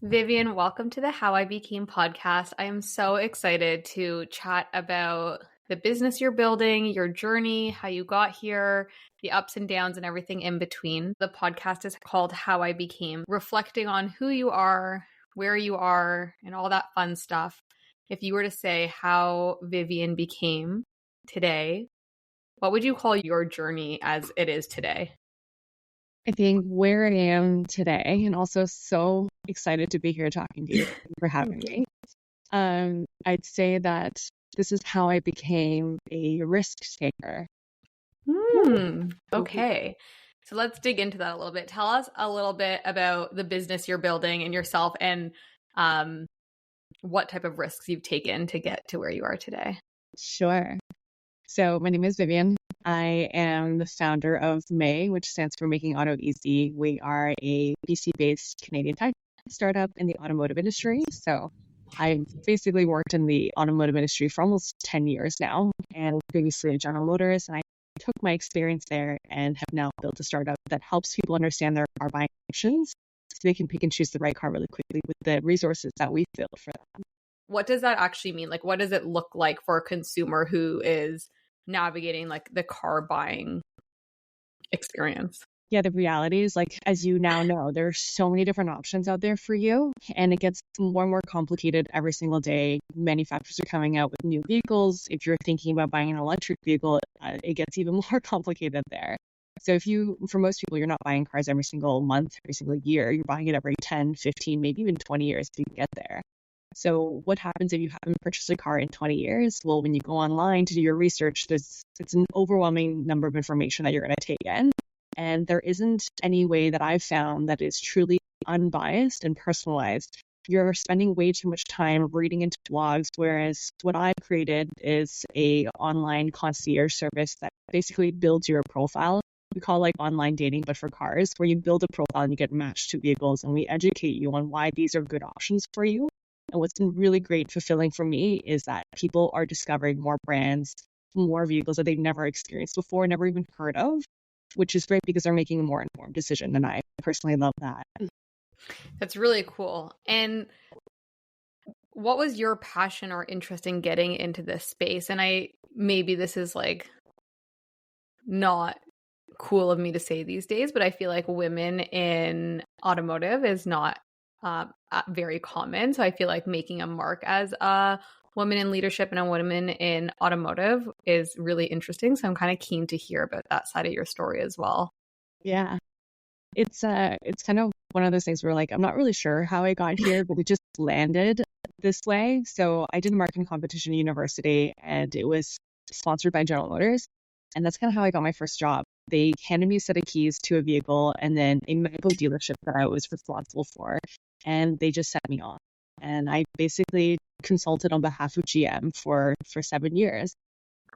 Vivian, welcome to the How I Became podcast. I am so excited to chat about the business you're building, your journey, how you got here, the ups and downs, and everything in between. The podcast is called How I Became, reflecting on who you are, where you are, and all that fun stuff. If you were to say how Vivian became today, what would you call your journey as it is today? I think where I am today, and also so excited to be here talking to you. Thank you for having me. I'd say that this is how I became a risk taker. Okay. So let's dig into that a little bit. Tell us a little bit about the business you're building and yourself and what type of risks you've taken to get to where you are today. Sure. So my name is Vivian. I am the founder of May, which stands for Making Auto Easy. We are a BC-based Canadian tech startup in the automotive industry. So I basically worked in the automotive industry for almost 10 years now, and previously at General Motors. And I took my experience there and have now built a startup that helps people understand their car buying options so they can pick and choose the right car really quickly with the resources that we built for them. What does that actually mean? Like, what does it look like for a consumer who is navigating like the car buying experience? Yeah, the reality is, like, as you now know, there's so many different options out there for you, and it gets more and more complicated every single day. Manufacturers are coming out with new vehicles. If you're thinking about buying an electric vehicle, it gets even more complicated there. So for most people, you're not buying cars every single month, every single year. You're buying it every 10, 15, maybe even 20 years to get there. So what happens if you haven't purchased a car in 20 years? Well, when you go online to do your research, it's an overwhelming number of information that you're going to take in. And there isn't any way that I've found that is truly unbiased and personalized. You're spending way too much time reading into blogs, whereas what I've created is a online concierge service that basically builds your profile. We call it like online dating, but for cars, where you build a profile and you get matched to vehicles, and we educate you on why these are good options for you. And what's been really great, fulfilling for me, is that people are discovering more brands, more vehicles that they've never experienced before, never even heard of, which is great because they're making a more informed decision. And I personally love that. That's really cool. And what was your passion or interest in getting into this space? And maybe this is like not cool of me to say these days, but I feel like women in automotive is not very common. So I feel like making a mark as a woman in leadership and a woman in automotive is really interesting. So I'm kind of keen to hear about that side of your story as well. Yeah. It's kind of one of those things where, like, I'm not really sure how I got here, but it just landed this way. So I did a marketing competition at university, and it was sponsored by General Motors. And that's kind of how I got my first job. They handed me a set of keys to a vehicle and then a medical dealership that I was responsible for. And they just set me on. And I basically consulted on behalf of GM for 7 years.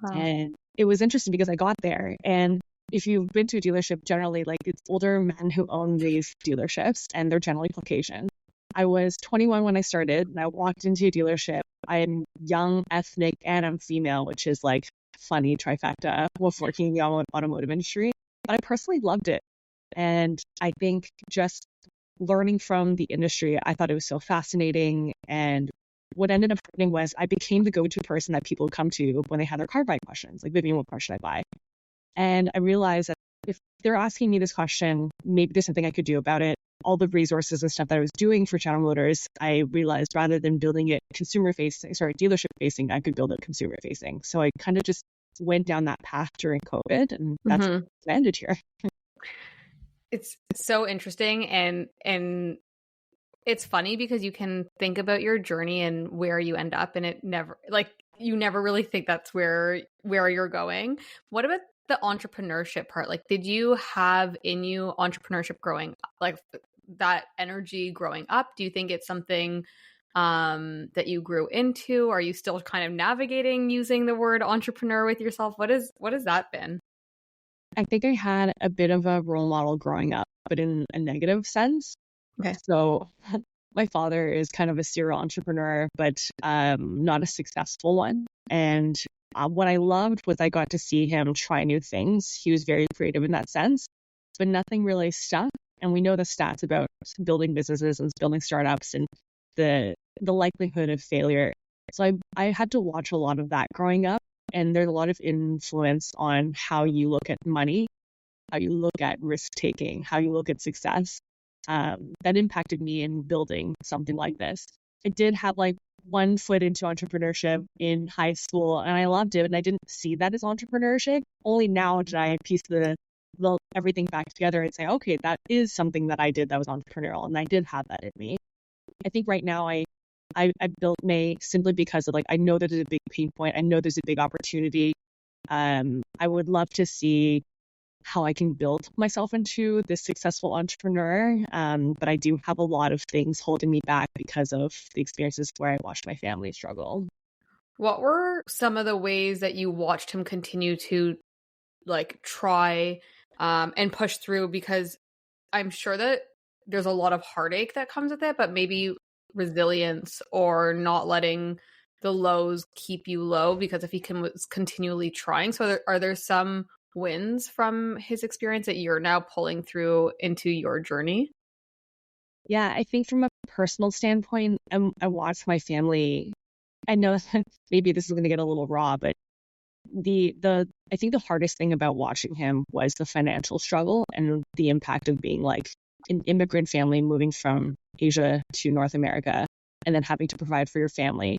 Wow. And it was interesting because I got there, and if you've been to a dealership, generally, like, it's older men who own these dealerships, and they're generally Caucasian. I was 21 when I started, and I walked into a dealership. I'm young, ethnic, and I'm female, which is like funny trifecta of working in the automotive industry. But I personally loved it. And I think just learning from the industry, I thought it was so fascinating. And what ended up happening was I became the go-to person that people come to when they had their car buying questions, like, Vivian, what car should I buy? And I realized that if they're asking me this question, maybe there's something I could do about it. All the resources and stuff that I was doing for General Motors, I realized rather than building it dealership facing, I could build it consumer facing. So I kind of just went down that path during COVID, and that's what landed here. It's so interesting, and it's funny because you can think about your journey and where you end up, and you never really think that's where you're going. What about the entrepreneurship part? Like, did you have in you entrepreneurship growing up, like that energy growing up? Do you think it's something that you grew into? Are you still kind of navigating using the word entrepreneur with yourself? What has that been? I think I had a bit of a role model growing up, but in a negative sense. Okay. So my father is kind of a serial entrepreneur, but not a successful one. And what I loved was I got to see him try new things. He was very creative in that sense, but nothing really stuck. And we know the stats about building businesses and building startups and the likelihood of failure. So I had to watch a lot of that growing up. And there's a lot of influence on how you look at money, how you look at risk taking, how you look at success. That impacted me in building something like this. I did have like one foot into entrepreneurship in high school, and I loved it. And I didn't see that as entrepreneurship. Only now did I piece everything back together and say, okay, that is something that I did that was entrepreneurial, and I did have that in me. I think right now I built May simply because of like I know that there's a big pain point. I know there's a big opportunity. I would love to see how I can build myself into this successful entrepreneur. But I do have a lot of things holding me back because of the experiences where I watched my family struggle. What were some of the ways that you watched him continue to like try and push through? Because I'm sure that there's a lot of heartache that comes with it, but maybe resilience or not letting the lows keep you low, because if he was continually trying. So are there some wins from his experience that you're now pulling through into your journey? Yeah, I think from a personal standpoint, I watched my family. I know that maybe this is going to get a little raw, but I think the hardest thing about watching him was the financial struggle and the impact of being like an immigrant family moving from Asia to North America and then having to provide for your family.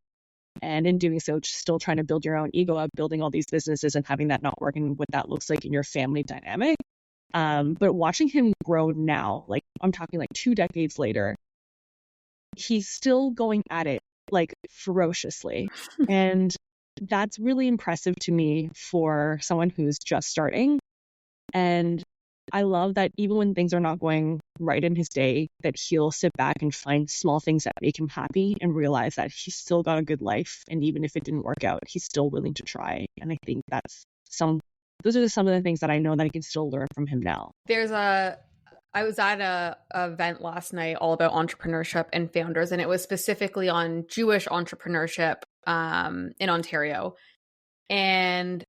And in doing so, still trying to build your own ego up, building all these businesses and having that not work and what that looks like in your family dynamic. But watching him grow now, like I'm talking like 2 decades later, he's still going at it like ferociously. And that's really impressive to me for someone who's just starting. And I love that even when things are not going right in his day, that he'll sit back and find small things that make him happy and realize that he's still got a good life. And even if it didn't work out, he's still willing to try. And I think those are some of the things that I know that I can still learn from him now. I was at a event last night all about entrepreneurship and founders, and it was specifically on Jewish entrepreneurship in Ontario. And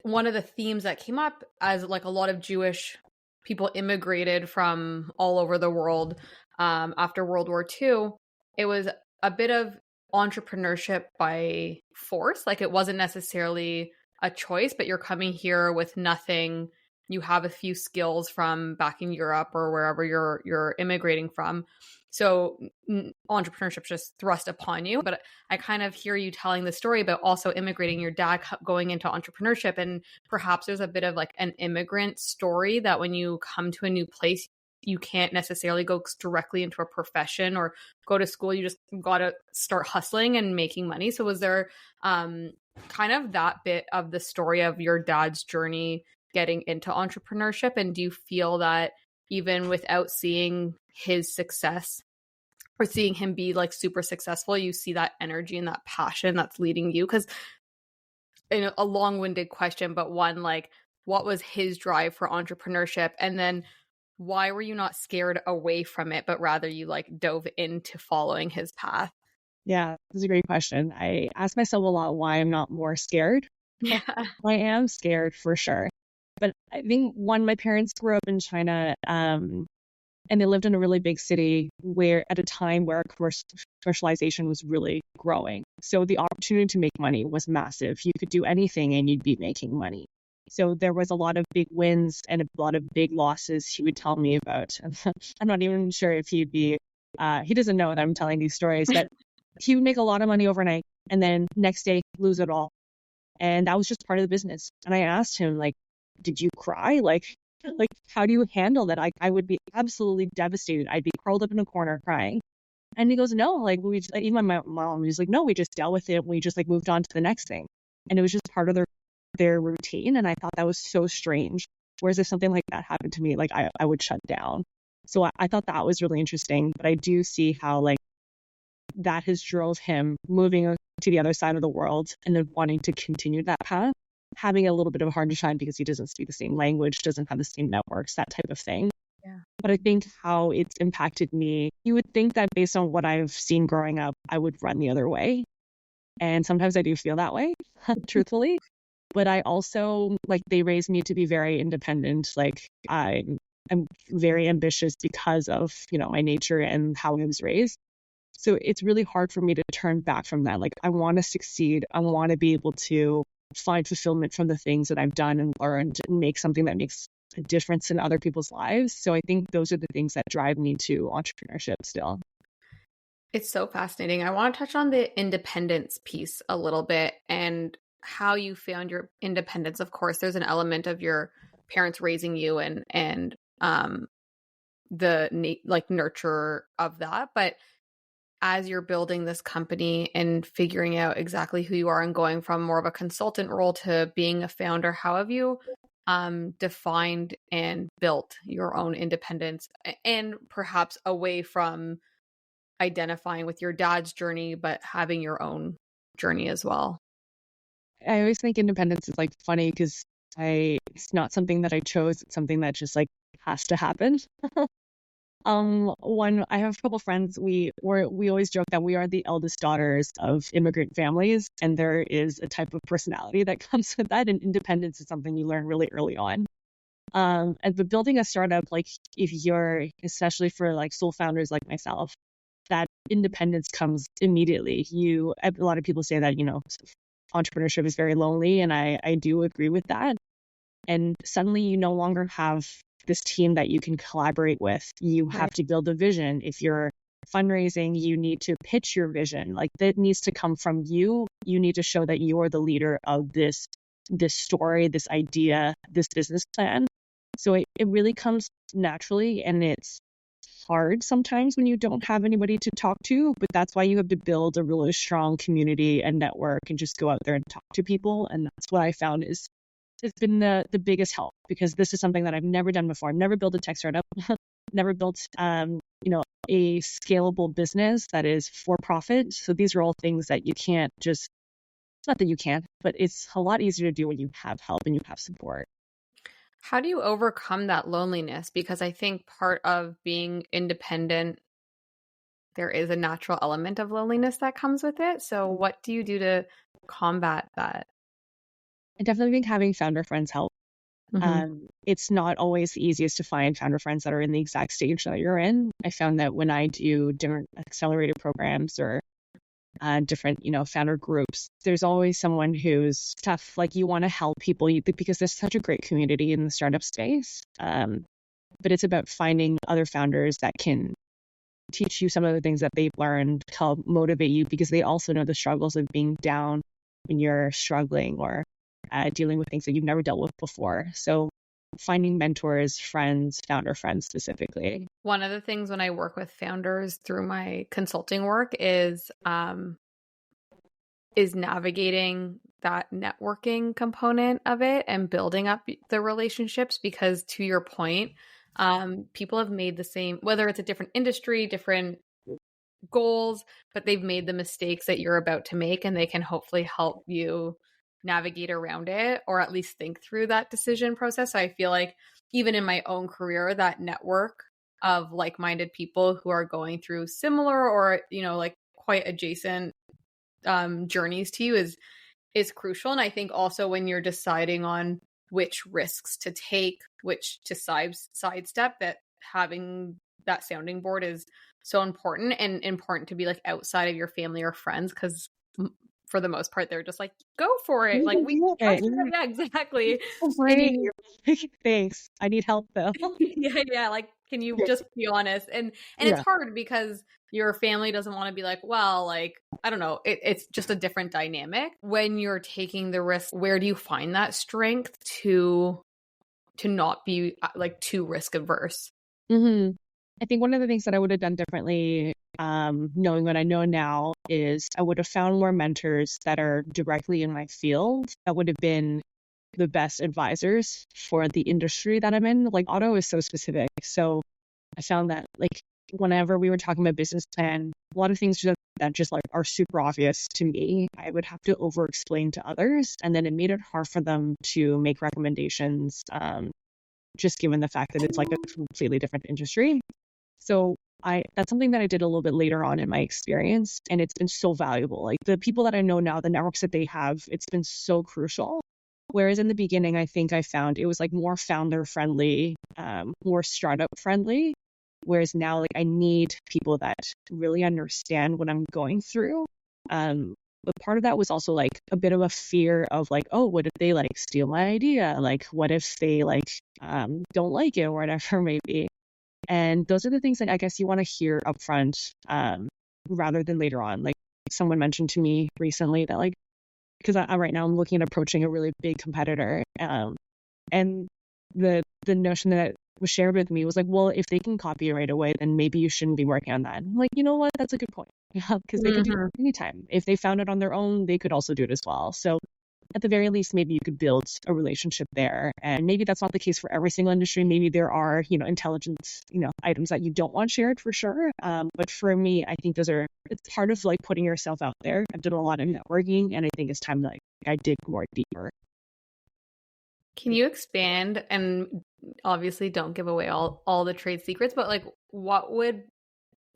one of the themes that came up, as like a lot of Jewish people immigrated from all over the world after World War II, it was a bit of entrepreneurship by force. Like it wasn't necessarily a choice, but you're coming here with nothing. You have a few skills from back in Europe or wherever you're immigrating from. So entrepreneurship just thrust upon you. But I kind of hear you telling the story about also immigrating, your dad going into entrepreneurship, and perhaps there's a bit of like an immigrant story that when you come to a new place, you can't necessarily go directly into a profession or go to school. You just got to start hustling and making money. So was there kind of that bit of the story of your dad's journey getting into entrepreneurship? And do you feel that even without seeing his success or seeing him be like super successful, you see that energy and that passion that's leading you? Because a long-winded question, but one, like, what was his drive for entrepreneurship? And then why were you not scared away from it, but rather you like dove into following his path? Yeah, that's a great question. I ask myself a lot why I'm not more scared. Yeah. I am scared for sure. But I think my parents grew up in China, and they lived in a really big city where at a time where commercialization was really growing. So the opportunity to make money was massive. You could do anything and you'd be making money. So there was a lot of big wins and a lot of big losses he would tell me about. I'm not even sure if he doesn't know that I'm telling these stories, but he would make a lot of money overnight and then next day lose it all. And that was just part of the business. And I asked him, like, did you cry? Like, how do you handle that? I would be absolutely devastated. I'd be curled up in a corner crying. And he goes, no, like even my mom was like, no, we just dealt with it. We just like moved on to the next thing. And it was just part of their routine. And I thought that was so strange. Whereas if something like that happened to me, like I would shut down. So I thought that was really interesting. But I do see how like that has drove him moving to the other side of the world and then wanting to continue that path, having a little bit of a hard time because he doesn't speak the same language, doesn't have the same networks, that type of thing. Yeah. But I think how it's impacted me, you would think that based on what I've seen growing up, I would run the other way. And sometimes I do feel that way, truthfully. But I also, like, they raised me to be very independent. Like, I'm I'm very ambitious because of, my nature and how I was raised. So it's really hard for me to turn back from that. Like, I want to succeed. I want to be able to find fulfillment from the things that I've done and learned and make something that makes a difference in other people's lives. So I think those are the things that drive me to entrepreneurship still. It's so fascinating. I want to touch on the independence piece a little bit and how you found your independence. Of course, there's an element of your parents raising you and the nurture of that, but as you're building this company and figuring out exactly who you are and going from more of a consultant role to being a founder, how have you defined and built your own independence and perhaps away from identifying with your dad's journey, but having your own journey as well? I always think independence is like funny because it's not something that I chose. It's something that just like has to happen. I have a couple friends. We always joke that we are the eldest daughters of immigrant families, and there is a type of personality that comes with that. And independence is something you learn really early on. But building a startup, like if you're, especially for like sole founders like myself, that independence comes immediately. A lot of people say that entrepreneurship is very lonely, and I do agree with that. And suddenly you no longer have this team that you can collaborate with. You have to build a vision. If you're fundraising, you need to pitch your vision. Like, that needs to come from you. You need to show that you're the leader of this story, this idea, this business plan. So it really comes naturally, and it's hard sometimes when you don't have anybody to talk to, but that's why you have to build a really strong community and network and just go out there and talk to people. And that's what I found it's been the biggest help, because this is something that I've never done before. I've never built a tech startup, never built, a scalable business that is for profit. So these are all things that you can't just, it's not that you can't, but it's a lot easier to do when you have help and you have support. How do you overcome that loneliness? Because I think part of being independent, there is a natural element of loneliness that comes with it. So what do you do to combat that? I definitely think having founder friends help. It's not always the easiest to find founder friends that are in the exact stage that you're in. I found that when I do different accelerated programs or different, founder groups, there's always someone who's tough. Like, you want to help people because there's such a great community in the startup space. But it's about finding other founders that can teach you some of the things that they've learned, help motivate you, because they also know the struggles of being down when you're struggling or dealing with things that you've never dealt with before. So finding mentors, friends, founder friends specifically. One of the things when I work with founders through my consulting work is navigating that networking component of it and building up the relationships, because to your point, people have made the same, whether it's a different industry, different goals, but they've made the mistakes that you're about to make, and they can hopefully help you navigate around it, or at least think through that decision process. So I feel like even in my own career, that network of like-minded people who are going through similar or, like quite adjacent journeys to you is crucial. And I think also when you're deciding on which risks to take, which to sidestep, that having that sounding board is so important, and important to be like outside of your family or friends, because for the most part, they're just like, go for it. Like, yeah, exactly. Thanks. I need help though. Yeah. Like, can you just be honest? And it's hard because your family doesn't want to be like, well, like, I don't know. It's just a different dynamic. When you're taking the risk, where do you find that strength to not be like too risk averse? I think one of the things that I would have done differently, knowing what I know now, is I would have found more mentors that are directly in my field that would have been the best advisors for the industry that I'm in. Like, auto is so specific. So I found that, like, whenever we were talking about business plan, a lot of things that just like are super obvious to me, I would have to over explain to others. And then it made it hard for them to make recommendations, just given the fact that it's like a completely different industry. So that's something that I did a little bit later on in my experience, and it's been so valuable. Like, the people that I know now, the networks that they have, it's been so crucial. Whereas in the beginning, I think I found it was like more founder friendly, more startup friendly. Whereas now, like I need people that really understand what I'm going through. But part of that was also like a bit of a fear of like, oh, what if they like steal my idea? Like, what if they like don't like it or whatever it may be? And those are the things that I guess you want to hear upfront, rather than later on. Like someone mentioned to me recently that like, because I right now I'm looking at approaching a really big competitor, and the notion that was shared with me was like, well, if they can copy it right away, then maybe you shouldn't be working on that. I'm like, you know what? That's a good point. Yeah, because they could do it anytime. If they found it on their own, they could also do it as well. So at the very least, maybe you could build a relationship there. And maybe that's not the case for every single industry. Maybe there are, intelligence, items that you don't want shared for sure. But for me, I think it's part of like putting yourself out there. I've done a lot of networking, and I think it's time that like, I dig more deeper. Can you expand, and obviously don't give away all the trade secrets, but like what would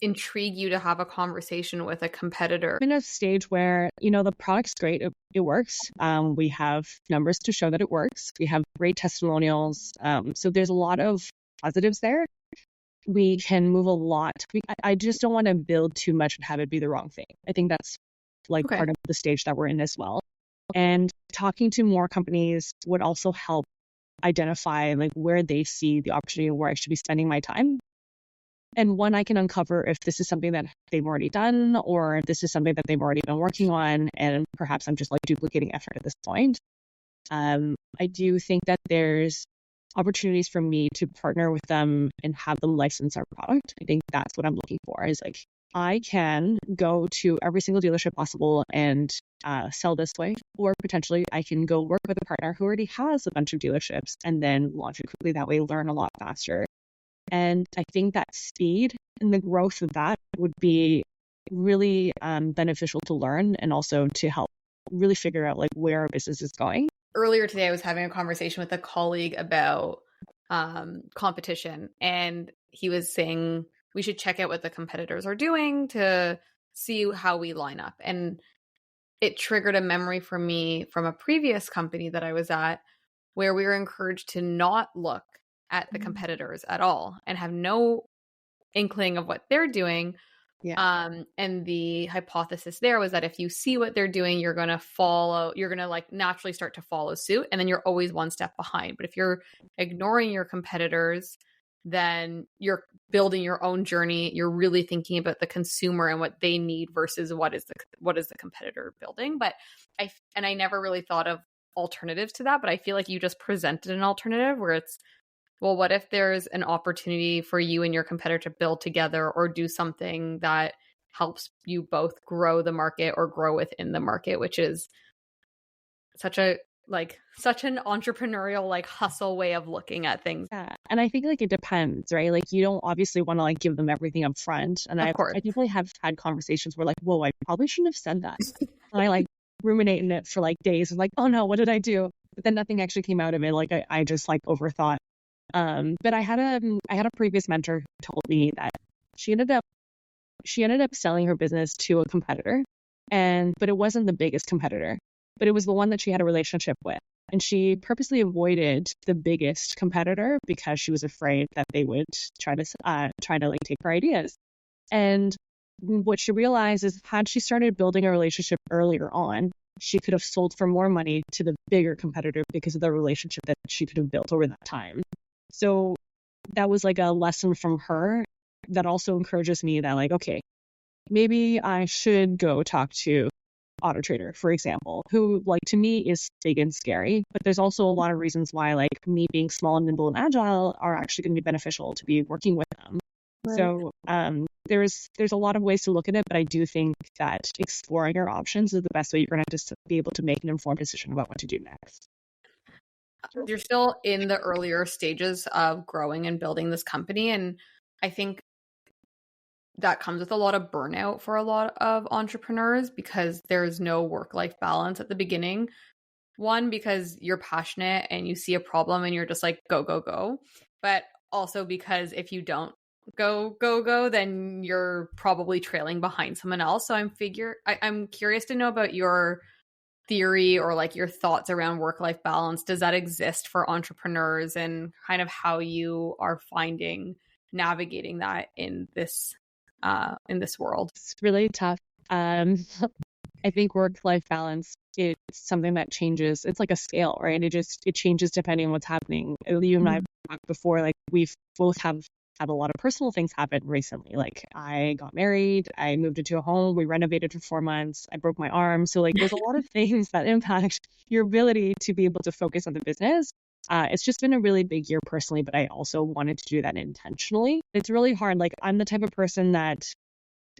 intrigue you to have a conversation with a competitor? I'm in a stage where, the product's great. It works. We have numbers to show that it works. We have great testimonials. So there's a lot of positives there. We can move a lot. I just don't want to build too much and have it be the wrong thing. I think that's like part of the stage that we're in as well. And talking to more companies would also help identify like where they see the opportunity and where I should be spending my time. And one, I can uncover if this is something that they've already done, or if this is something that they've already been working on, and perhaps I'm just like duplicating effort at this point. I do think that there's opportunities for me to partner with them and have them license our product. I think that's what I'm looking for, is like I can go to every single dealership possible and sell this way, or potentially I can go work with a partner who already has a bunch of dealerships and then launch it quickly. That way, learn a lot faster. And I think that speed and the growth of that would be really beneficial to learn, and also to help really figure out like where our business is going. Earlier today, I was having a conversation with a colleague about competition, and he was saying we should check out what the competitors are doing to see how we line up. And it triggered a memory for me from a previous company that I was at, where we were encouraged to not look at the competitors at all and have no inkling of what they're doing. Yeah. And the hypothesis there was that if you see what they're doing, you're going to like naturally start to follow suit. And then you're always one step behind. But if you're ignoring your competitors, then you're building your own journey. You're really thinking about the consumer and what they need versus what is the competitor building. But I never really thought of alternatives to that, but I feel like you just presented an alternative where it's, well, what if there's an opportunity for you and your competitor to build together or do something that helps you both grow the market or grow within the market, which is such an entrepreneurial like hustle way of looking at things. Yeah. And I think like it depends, right? Like you don't obviously want to like give them everything up front. And I definitely have had conversations where like, whoa, I probably shouldn't have said that. And I like ruminate in it for like days and like, oh no, what did I do? But then nothing actually came out of it. Like I just like overthought. But I had a previous mentor who told me that she ended up selling her business to a competitor, but it wasn't the biggest competitor, but it was the one that she had a relationship with. And she purposely avoided the biggest competitor because she was afraid that they would try to like take her ideas. And what she realized is, had she started building a relationship earlier on, she could have sold for more money to the bigger competitor because of the relationship that she could have built over that time. So that was like a lesson from her that also encourages me that like, okay, maybe I should go talk to Auto Trader, for example, who like to me is big and scary, but there's also a lot of reasons why like me being small and nimble and agile are actually going to be beneficial to be working with them. Right. So there's a lot of ways to look at it, but I do think that exploring your options is the best way you're going to just be able to make an informed decision about what to do next. You're still in the earlier stages of growing and building this company. And I think that comes with a lot of burnout for a lot of entrepreneurs because there's no work-life balance at the beginning. One, because you're passionate and you see a problem and you're just like, go, go, go. But also because if you don't go, go, go, then you're probably trailing behind someone else. So I'm curious to know about your theory or like your thoughts around work-life balance, does that exist for entrepreneurs, and kind of how you are finding navigating that in this world? It's really tough. I think work-life balance is something that changes. It's like a scale, right? It changes depending on what's happening. You and I have talked before, like we've both have had a lot of personal things happen recently. Like I got married, I moved into a home, we renovated for 4 months, I broke my arm. So like there's a lot of things that impact your ability to be able to focus on the business. It's just been a really big year personally, but I also wanted to do that intentionally. It's really hard. Like I'm the type of person that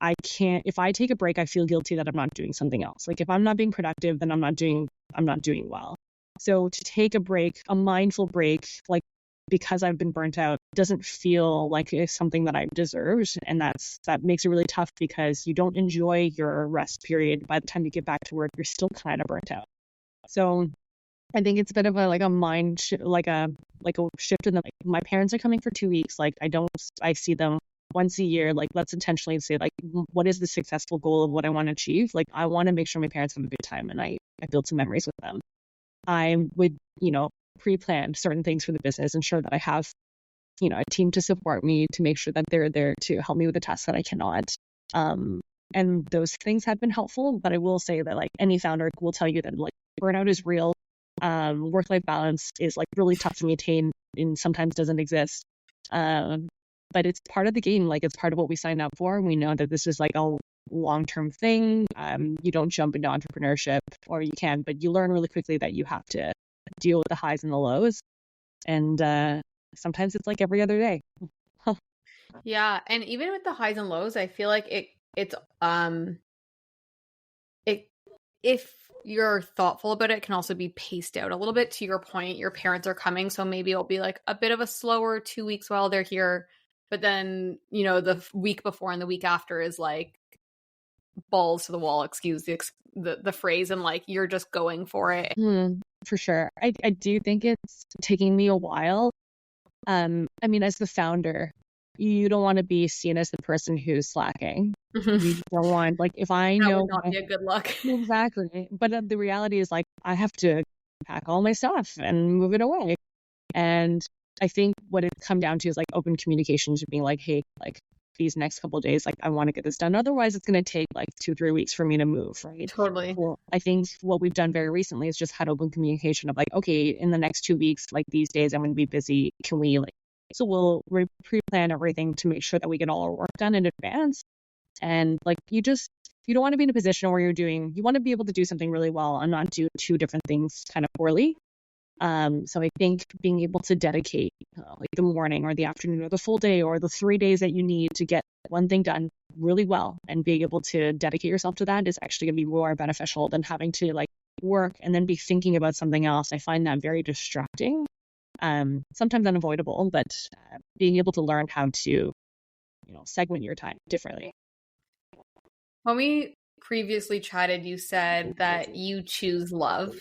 I can't, if I take a break, I feel guilty that I'm not doing something else. Like if I'm not being productive, then I'm not doing well. So to take a break, a mindful break, like because I've been burnt out, doesn't feel like it's something that I deserved. And that makes it really tough because you don't enjoy your rest period. By the time you get back to work, you're still kind of burnt out. So I think it's a bit of a mind like a shift in the, like, my parents are coming for 2 weeks. Like I see them once a year. Like let's intentionally say like, what is the successful goal of what I want to achieve? Like I want to make sure my parents have a good time and I build some memories with them. I would, pre-plan certain things for the business, ensure that I have, a team to support me, to make sure that they're there to help me with the tasks that I cannot. And those things have been helpful, but I will say that like any founder will tell you that like burnout is real. Work-life balance is like really tough to maintain and sometimes doesn't exist. But it's part of the game. Like it's part of what we signed up for. We know that this is like a long-term thing. You don't jump into entrepreneurship, or you can, but you learn really quickly that you have to deal with the highs and the lows. And sometimes it's like every other day. Yeah. And even with the highs and lows, I feel like if you're thoughtful about it, it can also be paced out a little bit. To your point, your parents are coming, so maybe it'll be like a bit of a slower 2 weeks while they're here. But then, the week before and the week after is like balls to the wall, excuse the phrase, and like you're just going for it. For sure. I do think it's taking me a while. I mean, as the founder, you don't want to be seen as the person who's slacking. You don't want, like, if I know that would not be a good look. Exactly. But the reality is like I have to pack all my stuff and move it away. And I think what it's come down to is like open communication, to being like, hey, like these next couple of days, like I want to get this done. Otherwise, it's going to take like 2-3 weeks for me to move, right? Totally. Well, I think what we've done very recently is just had open communication of like, okay, in the next 2 weeks, like these days I'm going to be busy. Can we so we'll pre-plan everything to make sure that we get all our work done in advance. And like you don't want to be in a position where you want to be able to do something really well and not do two different things kind of poorly. So I think being able to dedicate like the morning or the afternoon or the full day or the 3 days that you need to get one thing done really well, and being able to dedicate yourself to that is actually going to be more beneficial than having to like work and then be thinking about something else. I find that very distracting, sometimes unavoidable, but being able to learn how to, segment your time differently. When we previously chatted, you said that you choose love.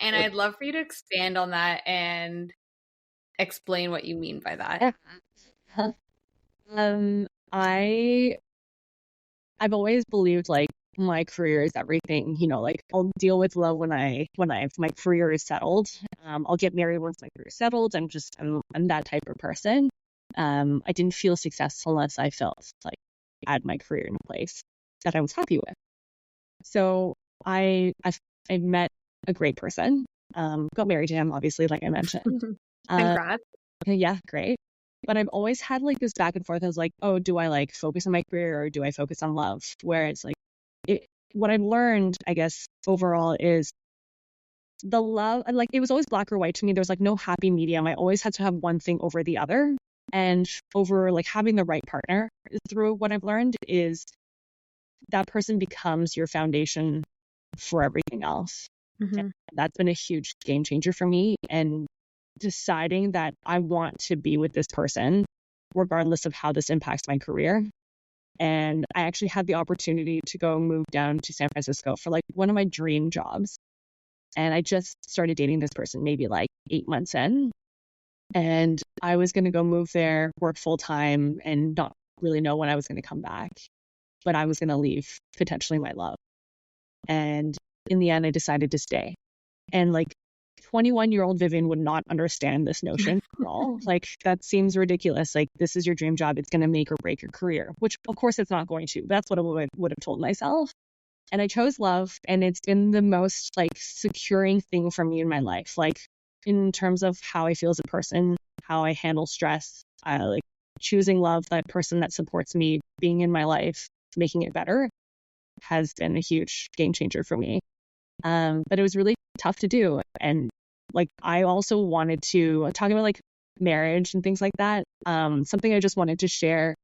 And I'd love for you to expand on that and explain what you mean by that. I've always believed like my career is everything, like I'll deal with love when my career is settled. I'll get married once my career is settled. I'm that type of person. I didn't feel successful unless I felt like I had my career in a place that I was happy with. So I met a great person, got married to him, obviously, like I mentioned. Congrats. Yeah, great. But I've always had like this back and forth. I was like, oh, do I like focus on my career or do I focus on love? Where it's like, what I've learned, I guess, overall is the love, like it was always black or white to me. There's like no happy medium. I always had to have one thing over the other. And over like having the right partner, through what I've learned is that person becomes your foundation for everything else. That's been a huge game changer for me, and deciding that I want to be with this person regardless of how this impacts my career. And I actually had the opportunity to go move down to San Francisco for like one of my dream jobs. And I just started dating this person maybe like 8 months in. And I was going to go move there, work full time, and not really know when I was going to come back. But I was going to leave potentially my love. And in the end, I decided to stay. And like 21-year-old Vivian would not understand this notion at all. Like, that seems ridiculous. Like, this is your dream job. It's going to make or break your career, which of course it's not going to. That's what I would have told myself. And I chose love. And it's been the most like securing thing for me in my life. Like, in terms of how I feel as a person, how I handle stress, like choosing love, that person that supports me, being in my life, making it better, has been a huge game changer for me. But it was really tough to do. And like, I also wanted to talk about like marriage and things like that. Something I just wanted to share.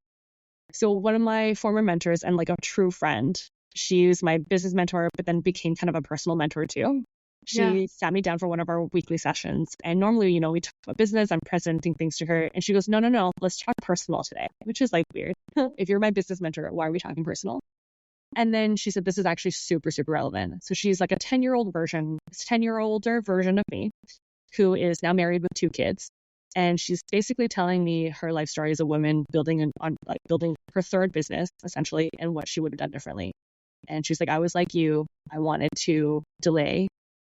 So one of my former mentors and like a true friend, she's my business mentor, but then became kind of a personal mentor too. She sat me down for one of our weekly sessions. And normally, you know, we talk about business, I'm presenting things to her. And she goes, no, let's talk personal today, which is like weird. If you're my business mentor, why are we talking personal? And then she said, this is actually super, super relevant. So she's like a 10-year-older version of me who is now married with 2 kids. And she's basically telling me her life story as a woman building her third business, essentially, and what she would have done differently. And she's like, I was like you. I wanted to delay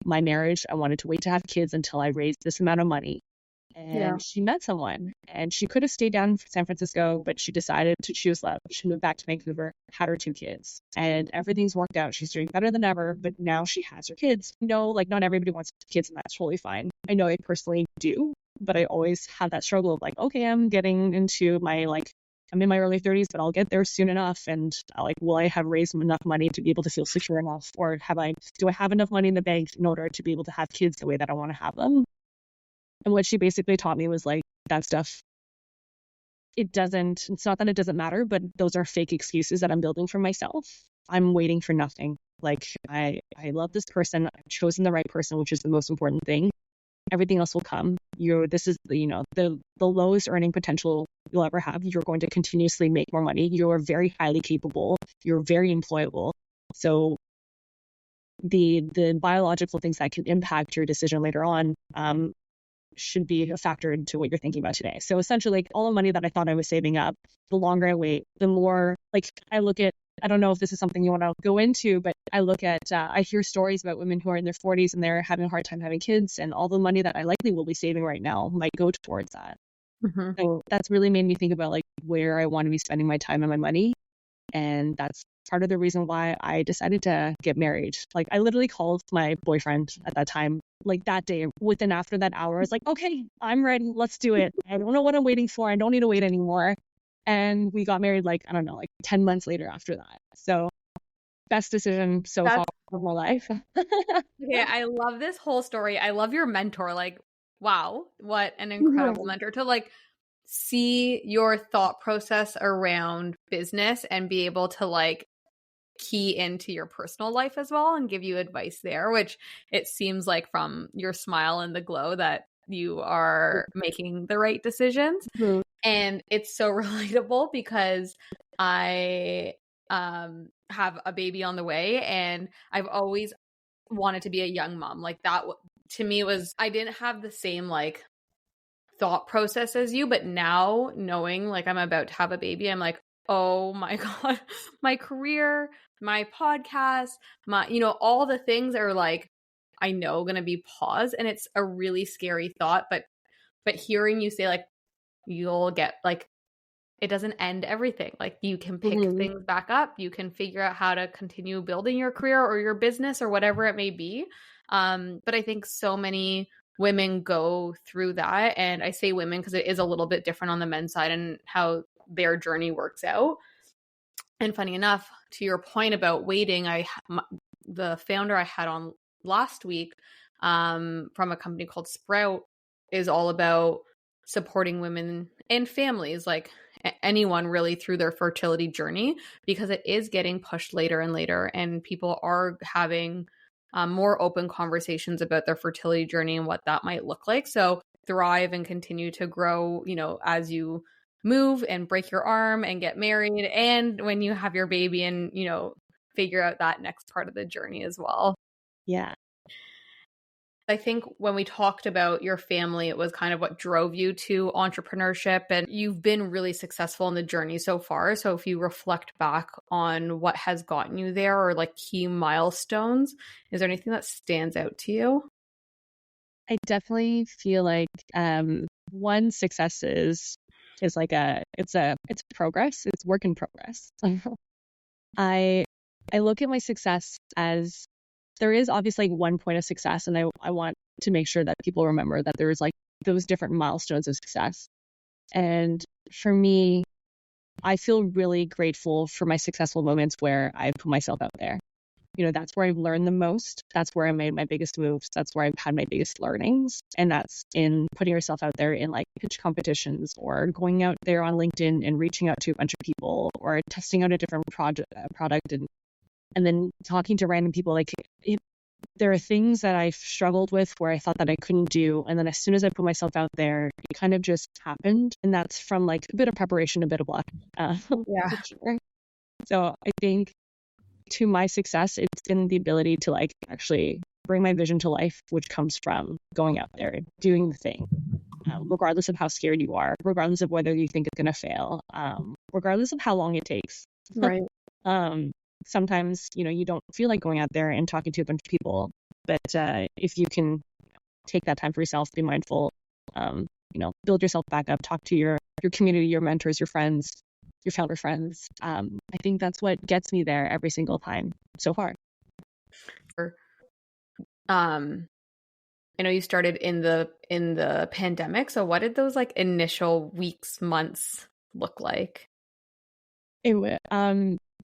my marriage. I wanted to wait to have kids until I raised this amount of money. And she met someone, and she could have stayed down in San Francisco, but she decided to choose love. She moved back to Vancouver, had her 2 kids, and everything's worked out. She's doing better than ever, but now she has her kids. No, like, not everybody wants kids, and that's totally fine. I know I personally do, but I always have that struggle of like, okay, I'm getting into my, like, I'm in my early 30s, but I'll get there soon enough. And like, will I have raised enough money to be able to feel secure enough? Or do I have enough money in the bank in order to be able to have kids the way that I want to have them? And what she basically taught me was like, that stuff, it's not that it doesn't matter, but those are fake excuses that I'm building for myself. I'm waiting for nothing. Like, I love this person. I've chosen the right person, which is the most important thing. Everything else will come. This is, you know, the lowest earning potential you'll ever have. You're going to continuously make more money. You're very highly capable. You're very employable. So the biological things that can impact your decision later on, should be a factor into what you're thinking about today. So essentially, like, all the money that I thought I was saving up, the longer I wait, the more, like, I don't know if this is something you want to go into, but I hear stories about women who are in their 40s and they're having a hard time having kids, and all the money that I likely will be saving right now might go towards that. Mm-hmm. So that's really made me think about like where I want to be spending my time and my money. And that's part of the reason why I decided to get married. Like, I literally called my boyfriend at that time, like that day, after that hour, I was like, okay, I'm ready. Let's do it. I don't know what I'm waiting for. I don't need to wait anymore. And we got married, like, I don't know, like 10 months later after that. So best decision so far of my life. Yeah, I love this whole story. I love your mentor. Like, wow, what an incredible mentor to like see your thought process around business and be able to like key into your personal life as well and give you advice there, which it seems like from your smile and the glow that you are making the right decisions. Mm-hmm. And it's so relatable because I have a baby on the way, and I've always wanted to be a young mom. Like, that to me was, I didn't have the same like thought process as you, but now knowing like I'm about to have a baby, I'm like, oh my God, my career, my podcast, my, you know, all the things are like, I know going to be paused, and it's a really scary thought, but hearing you say like, you'll get like, it doesn't end everything. Like, you can pick things back up. You can figure out how to continue building your career or your business or whatever it may be. But I think so many women go through that. And I say women because it is a little bit different on the men's side and how their journey works out. And funny enough, to your point about waiting, the founder I had on last week from a company called Sprout is all about supporting women and families, like anyone really, through their fertility journey, because it is getting pushed later and later, and people are having more open conversations about their fertility journey and what that might look like. So thrive and continue to grow, you know, as you move and break your arm and get married, and when you have your baby, and, you know, figure out that next part of the journey as well. Yeah. I think when we talked about your family, it was kind of what drove you to entrepreneurship, and you've been really successful in the journey so far. So if you reflect back on what has gotten you there or like key milestones, is there anything that stands out to you? I definitely feel like one success is like it's progress. It's work in progress. I I look at my success as there is obviously one point of success, and I want to make sure that people remember that there's like those different milestones of success. And for me, I feel really grateful for my successful moments where I put myself out there. You know, that's where I've learned the most. That's where I made my biggest moves. That's where I've had my biggest learnings. And that's in putting yourself out there in like pitch competitions or going out there on LinkedIn and reaching out to a bunch of people or testing out a different product and then talking to random people. Like there are things that I've struggled with where I thought that I couldn't do. And then as soon as I put myself out there, it kind of just happened. And that's from like a bit of preparation, a bit of luck. Yeah. For sure. So I think to my success, it's been the ability to like actually bring my vision to life, which comes from going out there and doing the thing, regardless of how scared you are, regardless of whether you think it's going to fail, regardless of how long it takes. Right. Sometimes, you know, you don't feel like going out there and talking to a bunch of people, but if you can take that time for yourself, be mindful, you know, build yourself back up, talk to your community, your mentors, your friends, your founder friends. I think that's what gets me there every single time so far. I know you started in the pandemic. So what did those like initial weeks, months look like?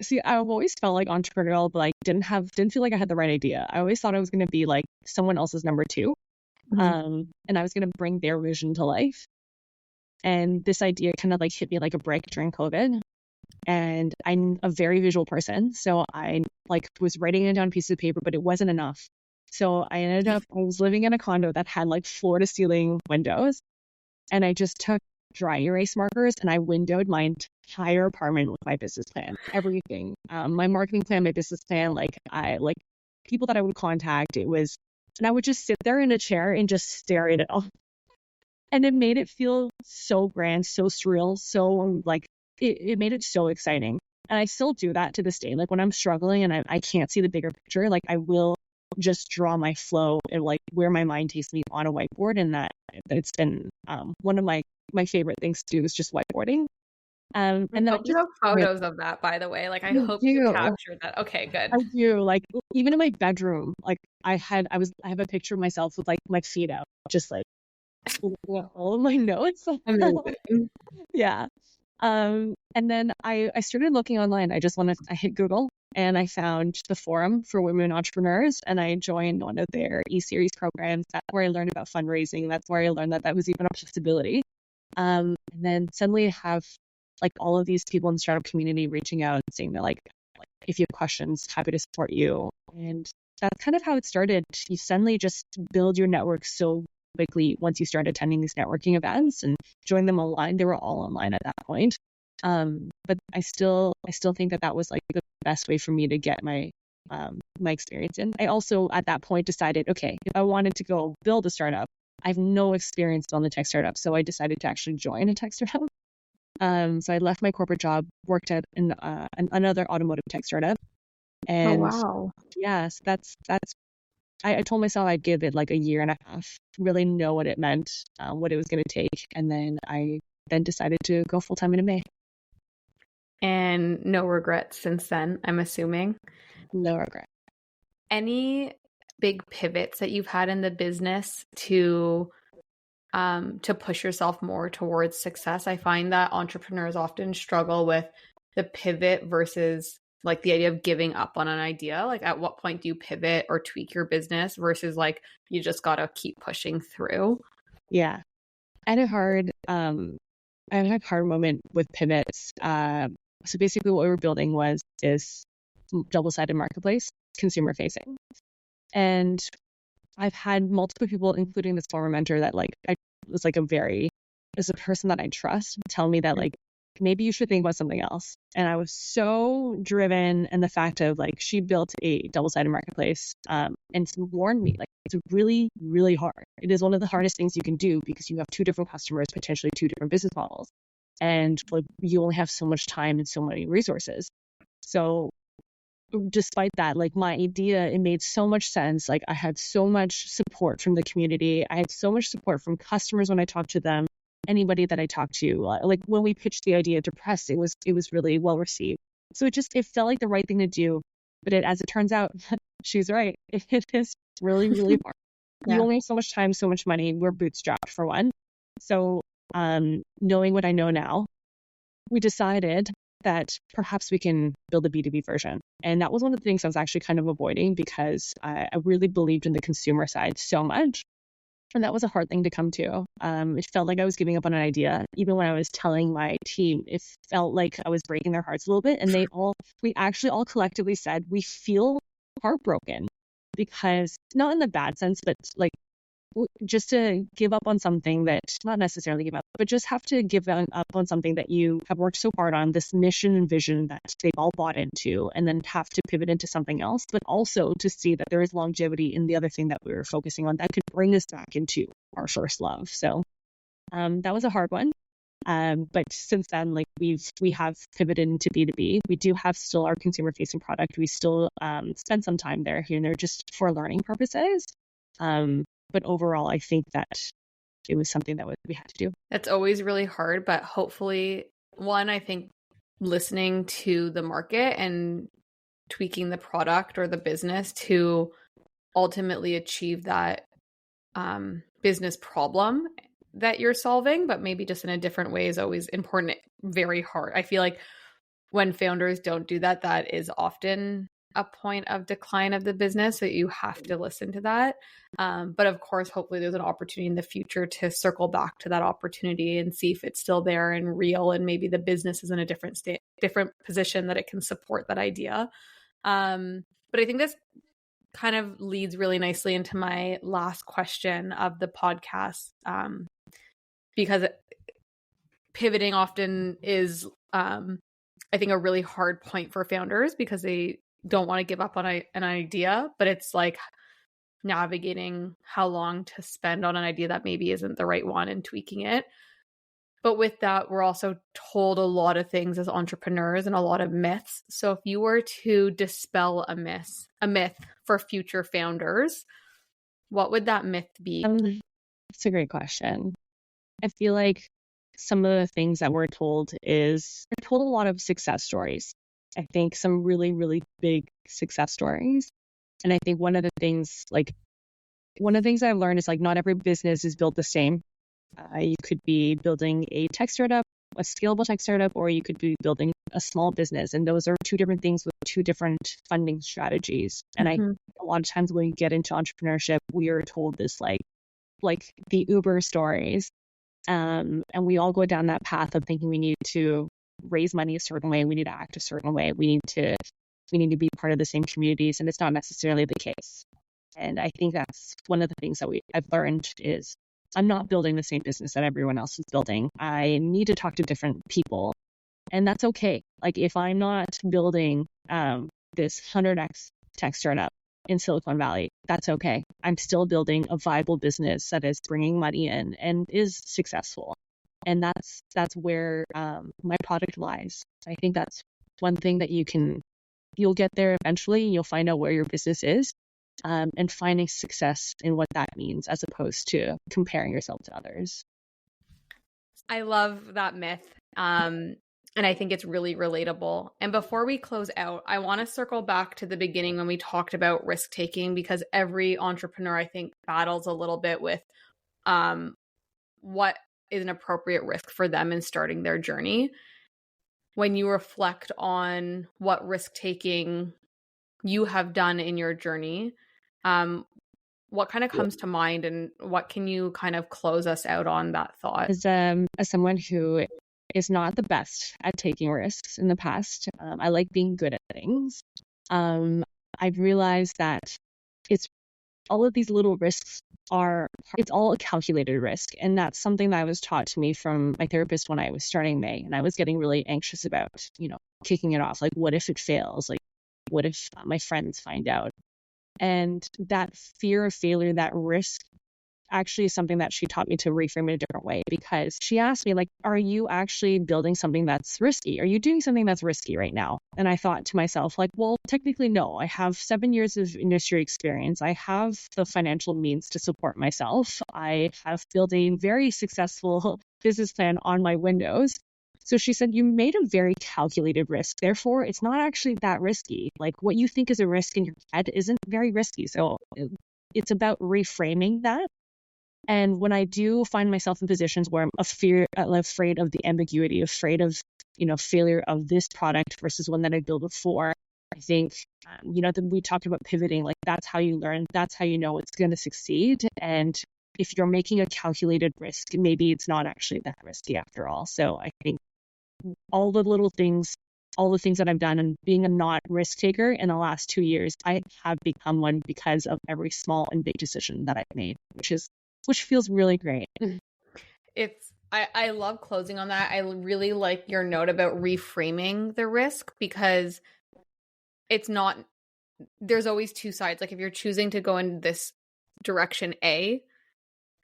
See, I've always felt like entrepreneurial, but like didn't feel like I had the right idea. I always thought I was going to be like someone else's number two. And I was going to bring their vision to life. And this idea kind of like hit me like a brick during COVID. And I'm a very visual person. So I like was writing it down on pieces of paper, but it wasn't enough. So I was living in a condo that had like floor to ceiling windows. And I just took dry erase markers and I windowed my entire apartment with my business plan, everything, my marketing plan, my business plan, like people that I would contact. And I would just sit there in a chair and just stare at it all. And it made it feel so grand, so surreal, so like it made it so exciting. And I still do that to this day. Like when I'm struggling and I can't see the bigger picture, like I will just draw my flow and like where my mind takes me on a whiteboard. And it's been one of my favorite things to do is just whiteboarding. And then I have photos of that, by the way. Like I hope you captured that. Okay, good. I do. Like even in my bedroom, like I have a picture of myself with like my feet out, just like all of my notes. Amazing. Yeah. And then I started looking online. I hit Google and I found the forum for women entrepreneurs and I joined one of their e-series programs. That's where I learned about fundraising. That's where I learned that was even a possibility. And then suddenly I have like all of these people in the startup community reaching out and saying that like if you have questions, happy to support you. And that's kind of how it started. You suddenly just build your network so quickly once you start attending these networking events and join them online. They were all online at that point. But I still think that was like the best way for me to get my experience in. I also at that point decided, okay, if I wanted to go build a startup, I have no experience on the tech startup. So I decided to actually join a tech startup. So I left my corporate job, worked at another automotive tech startup. And wow. yes, that's I told myself I'd give it like a year and a half, really know what it meant, what it was going to take. And then I decided to go full time in May. And no regrets since then, I'm assuming. No regret. Any big pivots that you've had in the business to push yourself more towards success? I find that entrepreneurs often struggle with the pivot versus like the idea of giving up on an idea. Like at what point do you pivot or tweak your business versus like you just got to keep pushing through? Yeah. I had a hard moment with pivots. So basically what we were building was this double-sided marketplace, consumer facing. And I've had multiple people, including this former mentor that like I was like is a person that I trust, tell me that like maybe you should think about something else. And I was so driven, and the fact of like, she built a double-sided marketplace, and warned me, like, it's really, really hard. It is one of the hardest things you can do because you have two different customers, potentially two different business models. And like, you only have so much time and so many resources. So despite that, like, my idea, it made so much sense. Like, I had so much support from the community. I had so much support from customers when I talked to them, anybody that I talked to. Like, when we pitched the idea to press, it was really well received. So it felt like the right thing to do. But as it turns out, she's right. It is really, really hard. Yeah. You only have so much time, so much money. We're bootstrapped for one. So knowing what I know now, we decided that perhaps we can build a B2B version. And that was one of the things I was actually kind of avoiding because I really believed in the consumer side so much. And that was a hard thing to come to. It felt like I was giving up on an idea. Even when I was telling my team, it felt like I was breaking their hearts a little bit. And we actually all collectively said, we feel heartbroken because, not in the bad sense, but like, just to give up on something that, not necessarily give up, but just have to give up on something that you have worked so hard on, this mission and vision that they've all bought into, and then have to pivot into something else, but also to see that there is longevity in the other thing that we were focusing on that could bring us back into our first love. So that was a hard one. But since then, like, we have pivoted into B2B. We do have still our consumer facing product. We still spend some time there, here and there, just for learning purposes. But overall, I think that it was something that we had to do. That's always really hard, but hopefully, one, I think listening to the market and tweaking the product or the business to ultimately achieve that business problem that you're solving, but maybe just in a different way, is always important. Very hard. I feel like when founders don't do that, that is often a point of decline of the business, that you have to listen to that. But of course, hopefully there's an opportunity in the future to circle back to that opportunity and see if it's still there and real, and maybe the business is in a different position that it can support that idea. But I think this kind of leads really nicely into my last question of the podcast, because pivoting often is, I think, a really hard point for founders because they don't want to give up on an idea, but it's like navigating how long to spend on an idea that maybe isn't the right one and tweaking it. But with that, we're also told a lot of things as entrepreneurs and a lot of myths. So if you were to dispel a myth for future founders, what would that myth be? That's a great question. I feel like some of the things that we're told a lot of success stories. I think some really, really big success stories. And I think one of the things I've learned is, like, not every business is built the same. You could be building a tech startup, a scalable tech startup, or you could be building a small business. And those are two different things with two different funding strategies. And a lot of times when we get into entrepreneurship, we are told this like the Uber stories. And we all go down that path of thinking we need to raise money a certain way, we need to act a certain way, we need to be part of the same communities, and it's not necessarily the case. And I think that's one of the things that I've learned is I'm not building the same business that everyone else is building. I need to talk to different people, and that's okay. Like, if I'm not building this 100x tech startup in Silicon Valley, that's okay. I'm still building a viable business that is bringing money in and is successful. And that's where my product lies. I think that's one thing that you'll get there eventually. You'll find out where your business is, and finding success in what that means, as opposed to comparing yourself to others. I love that myth. And I think it's really relatable. And before we close out, I want to circle back to the beginning when we talked about risk taking, because every entrepreneur, I think, battles a little bit with what is an appropriate risk for them in starting their journey. When you reflect on what risk taking you have done in your journey, what kind of comes to mind, and what can you kind of close us out on that thought? As someone who is not the best at taking risks in the past, I like being good at things. I've realized that it's all of these little risks it's all a calculated risk. And that's something that was taught to me from my therapist when I was starting May. And I was getting really anxious about, kicking it off. Like, what if it fails? Like, what if my friends find out? And that fear of failure, that risk, actually is something that she taught me to reframe in a different way, because she asked me, like, are you actually building something that's risky? Are you doing something that's risky right now? And I thought to myself, like, well, technically, no. I have 7 years of industry experience. I have the financial means to support myself. I have built a very successful business plan on my windows. So she said, you made a very calculated risk. Therefore, it's not actually that risky. Like, what you think is a risk in your head isn't very risky. So it's about reframing that. And when I do find myself in positions where I'm afraid of the ambiguity, afraid of, failure of this product versus one that I built before, I think, we talked about pivoting, like that's how you learn. That's how you know it's going to succeed. And if you're making a calculated risk, maybe it's not actually that risky after all. So I think all the things that I've done and being a not risk taker in the last 2 years, I have become one because of every small and big decision that I've made, which feels really great. I love closing on that. I really like your note about reframing the risk, because there's always two sides. Like, if you're choosing to go in this direction A,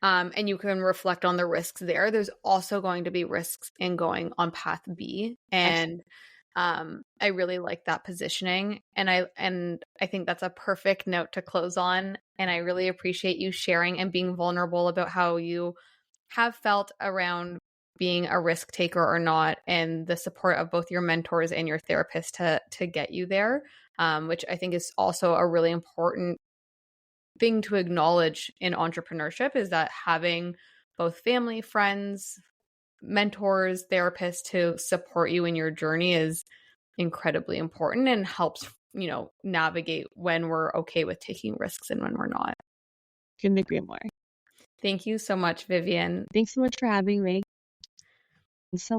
and you can reflect on the risks there's also going to be risks in going on path B. And I really like that positioning. And I think that's a perfect note to close on. And I really appreciate you sharing and being vulnerable about how you have felt around being a risk taker or not, and the support of both your mentors and your therapist to get you there, which I think is also a really important thing to acknowledge in entrepreneurship, is that having both family, friends, mentors, therapists to support you in your journey is incredibly important and helps, navigate when we're okay with taking risks and when we're not. Couldn't agree more. Thank you so much, Vivian. Thanks so much for having me. So